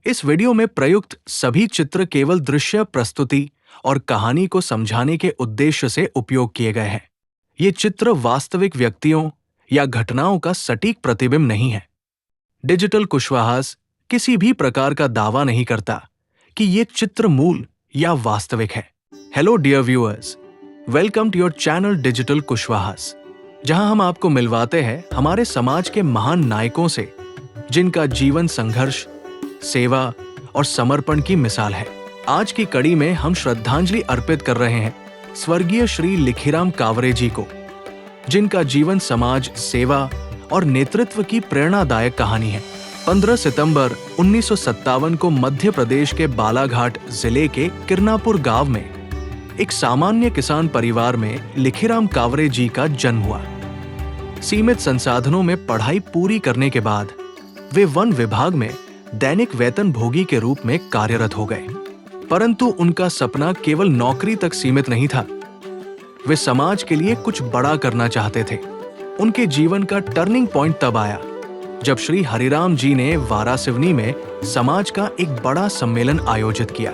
इस वीडियो में प्रयुक्त सभी चित्र केवल दृश्य प्रस्तुति और कहानी को समझाने के उद्देश्य से उपयोग किए गए हैं। ये चित्र वास्तविक व्यक्तियों या घटनाओं का सटीक प्रतिबिंब नहीं है। डिजिटल कुशवाहास किसी भी प्रकार का दावा नहीं करता कि ये चित्र मूल या वास्तविक है। Hello dear viewers, welcome to your channel digital Kushwahas, जहां हम आपको मिलवाते हैं हमारे समाज के महान नायकों से, जिनका जीवन संघर्ष, सेवा और समर्पण की मिसाल है। आज की कड़ी में हम श्रद्धांजलि अर्पित कर रहे हैं स्वर्गीय श्री लिखीराम कावरे जी को, जिनका जीवन समाज सेवा और नेतृत्व की प्रेरणादायक कहानी है। 15 सितंबर 1957 को मध्य प्रदेश के बालाघाट जिले के किरनापुर गांव में एक सामान्य किसान परिवार में लिखीराम कावरे जी का जन्म हुआ। सीमित संसाधनों में पढ़ाई पूरी करने के बाद वे वन विभाग में दैनिक वेतन भोगी के रूप में कार्यरत हो गए। परंतु उनका सपना केवल नौकरी तक सीमित नहीं था। वे समाज के लिए कुछ बड़ा करना चाहते थे। उनके जीवन का टर्निंग पॉइंट तब आया जब श्री हरिराम जी ने वारासिवनी में समाज का एक बड़ा सम्मेलन आयोजित किया।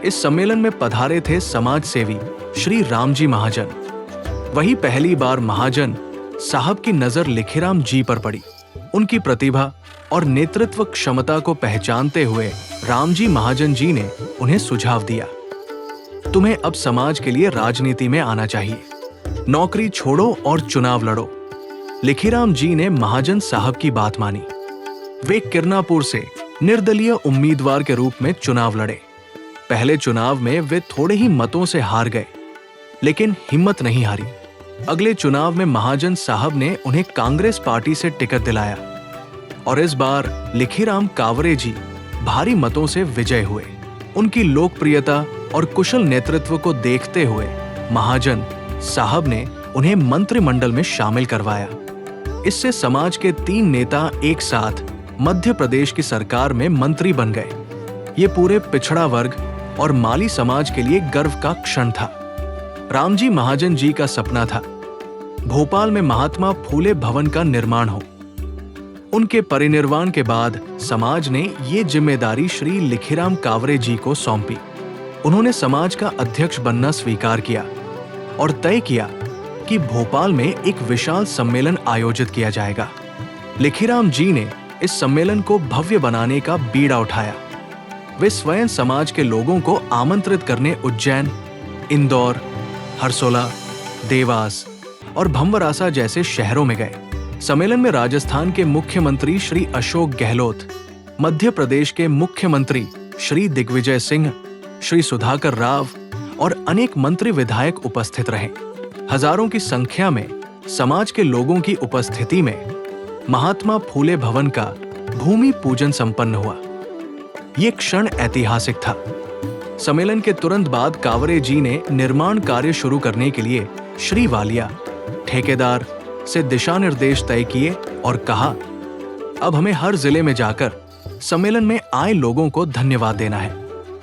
इस सम्मेलन में पधारे थे समाज सेवी श्री रामजी महाजन। वही पहली बार महाजन साहब की नजर लिखीराम जी पर पड़ी। उनकी प्रतिभा और नेतृत्व क्षमता को पहचानते हुए रामजी महाजन जी ने उन्हें सुझाव दिया, तुम्हें अब समाज के लिए राजनीति में आना चाहिए। नौकरी छोड़ो और चुनाव लड़ो। लिखीराम जी ने महाजन साहब की बात मानी। वे किरनापुर से निर्दलीय उम्मीदवार के रूप में चुनाव लड़े। पहले चुनाव में वे थोड़े ही मतों से हार गए, लेकिन हिम्मत नहीं हारी। अगले चुनाव में महाजन साहब ने उन्हें कांग्रेस पार्टी से टिकट दिलाया और इस बार लिखीराम कावरे जी भारी मतों से विजय हुए। उनकी लोकप्रियता और कुशल नेतृत्व को देखते हुए महाजन साहब ने उन्हें मंत्रिमंडल में शामिल करवाया। इससे समाज के 3 नेता एक साथ मध्य प्रदेश की सरकार में मंत्री बन गए। ये पूरे पिछड़ा वर्ग और माली समाज के लिए गर्व का क्षण था। रामजी महाजन जी का सपना था भोपाल में महात्मा फूले भवन का निर्माण हो। उनके परिनिर्वाण के बाद समाज ने ये जिम्मेदारी श्री लिखीराम कावरे जी को सौंपी। उन्होंने समाज का अध्यक्ष बनना स्वीकार किया और तय किया कि भोपाल में एक विशाल सम्मेलन आयोजित किया जाएगा। लिखीराम जी ने इस सम्मेलन को भव्य बनाने का बीड़ा उठाया। वे स्वयं समाज के लोगों को आमंत्रित करने उज्जैन, इंदौर, हरसोला, देवास और भंवरासा जैसे शहरों में गए। सम्मेलन में राजस्थान के मुख्यमंत्री श्री अशोक गहलोत, मध्य प्रदेश के मुख्यमंत्री श्री दिग्विजय सिंह, श्री सुधाकर राव और अनेक मंत्री विधायक उपस्थित रहे। हजारों की संख्या में समाज के लोगों की उपस्थिति में महात्मा फूले भवन का भूमि पूजन संपन्न हुआ। ये क्षण ऐतिहासिक था। सम्मेलन के तुरंत बाद कावरे जी ने निर्माण कार्य शुरू करने के लिए श्री वालिया, ठेकेदार से दिशा निर्देश तय किए और कहा, अब हमें हर जिले में जाकर सम्मेलन में आए लोगों को धन्यवाद देना है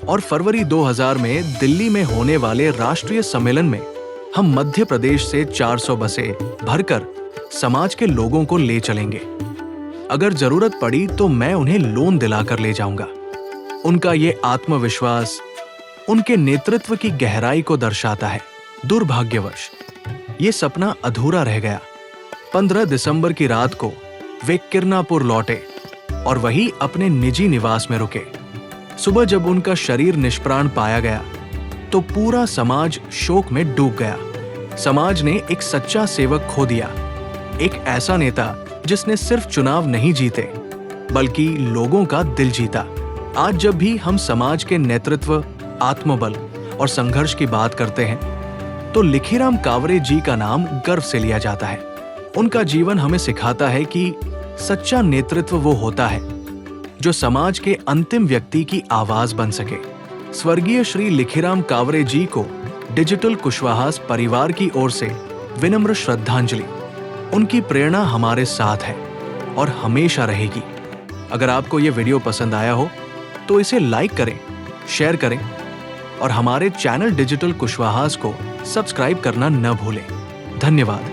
और फरवरी 2000 में दिल्ली में होने वाले राष्ट्रीय सम्मेलन में हम मध्य प्रदेश से 400 बसें भरकर समाज के लोगों को ले चलेंगे। अगर जरूरत पड़ी तो मैं उन्हें लोन दिलाकर ले जाऊंगा। उनका ये आत्मविश्वास उनके नेतृत्व की गहराई को दर्शाता है। दुर्भाग्यवश ये सपना अधूरा रह गया। 15 दिसंबर की रात को वे किरनापुर लौटे और वहीं अपने निजी निवास में रुके। सुबह जब उनका शरीर निष्प्राण पाया गया तो पूरा समाज शोक में डूब गया। समाज ने एक सच्चा सेवक खो दिया, एक ऐसा नेता जिसने सिर्फ चुनाव नहीं जीते बल्कि लोगों का दिल जीता। आज जब भी हम समाज के नेतृत्व, आत्मबल और संघर्ष की बात करते हैं तो लिखीराम कावरे जी का नाम गर्व से लिया जाता है। उनका जीवन हमें सिखाता है कि सच्चा नेतृत्व वो होता है जो समाज के अंतिम व्यक्ति की आवाज बन सके। स्वर्गीय श्री लिखीराम कावरे जी को डिजिटल कुशवाहास परिवार की ओर से विनम्र श्रद्धांजलि। उनकी प्रेरणा हमारे साथ है और हमेशा रहेगी। अगर आपको ये वीडियो पसंद आया हो तो इसे लाइक करें, शेयर करें और हमारे चैनल डिजिटल कुशवाहास को सब्सक्राइब करना न भूलें। धन्यवाद।